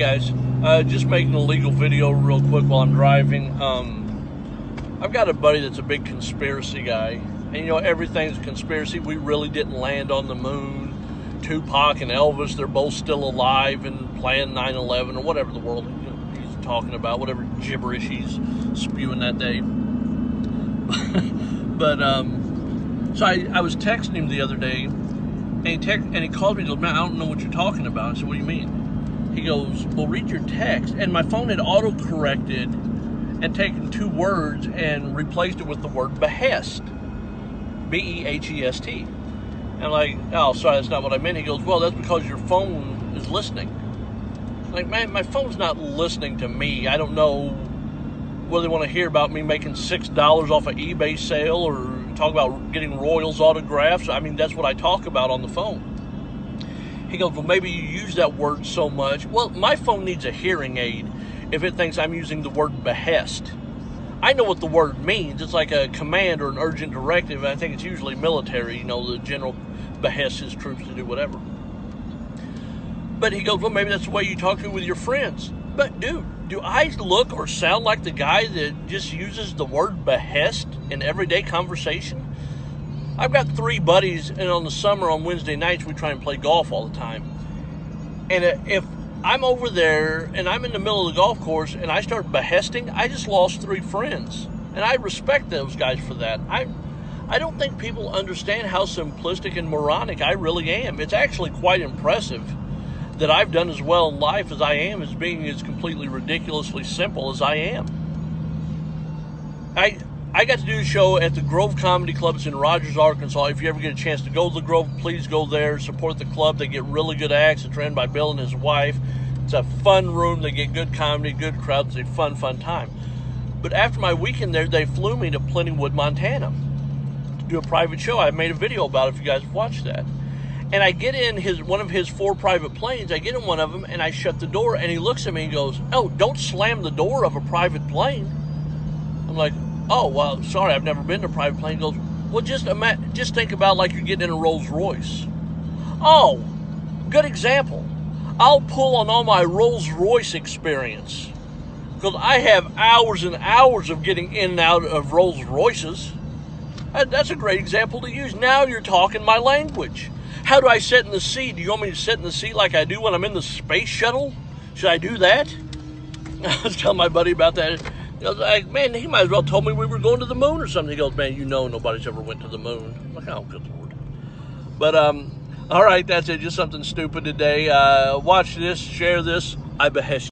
guys, just making a legal video real quick while I'm driving. I've got a buddy that's a big conspiracy guy, and you know, everything's conspiracy. We really didn't land on the moon. Tupac and Elvis, they're both still alive and playing 9/11 or whatever the world he's talking about, whatever gibberish he's spewing that day. But so I was texting him the other day, and he called me and goes, "Man, I don't know what you're talking about." I said, "What do you mean?" He goes, "Well, read your text." And my phone had auto-corrected and taken two words and replaced it with the word behest. B-E-H-E-S-T. And I'm like, "Oh, sorry, that's not what I meant." He goes, "Well, that's because your phone is listening." I'm like, man, my phone's not listening to me. I don't know whether they want to hear about me making $6 off an eBay sale or talk about getting Royals autographs. I mean, that's what I talk about on the phone. He goes, "Well, maybe you use that word so much." Well, my phone needs a hearing aid if it thinks I'm using the word behest. I know what the word means. It's like a command or an urgent directive. I think it's usually military. You know, the general behests his troops to do whatever. But he goes, "Well, maybe that's the way you talk to with your friends." But dude, do I look or sound like the guy that just uses the word behest in everyday conversation? I've got 3 buddies, and on the summer on Wednesday nights we try and play golf all the time. And if I'm over there and I'm in the middle of the golf course and I start behesting, I just lost 3 friends. And I respect those guys for that. I don't think people understand how simplistic and moronic I really am. It's actually quite impressive that I've done as well in life as I am as being as completely ridiculously simple as I am. I got to do a show at the Grove Comedy Club. It's in Rogers, Arkansas. If you ever get a chance to go to the Grove, please go there. Support the club. They get really good acts. It's ran by Bill and his wife. It's a fun room. They get good comedy, good crowds. It's a fun time. But after my weekend there, they flew me to Plentywood, Montana to do a private show. I made a video about it if you guys watched that. And I get in one of his 4 private planes. I get in one of them, and I shut the door. And he looks at me and goes, "Oh, don't slam the door of a private plane." I'm like, "Oh, well, sorry, I've never been in a private plane." He goes, "Well, just think about like you're getting in a Rolls Royce." Oh, good example. I'll pull on all my Rolls Royce experience because I have hours and hours of getting in and out of Rolls Royces. That's a great example to use. Now you're talking my language. How do I sit in the seat? Do you want me to sit in the seat like I do when I'm in the space shuttle? Should I do that? I was telling my buddy about that. I was like, man, he might as well told me we were going to the moon or something. He goes, "Man, you know nobody's ever went to the moon." I'm like, "Oh, good Lord." But, all right, that's it. Just something stupid today. Watch this, share this. I behest you.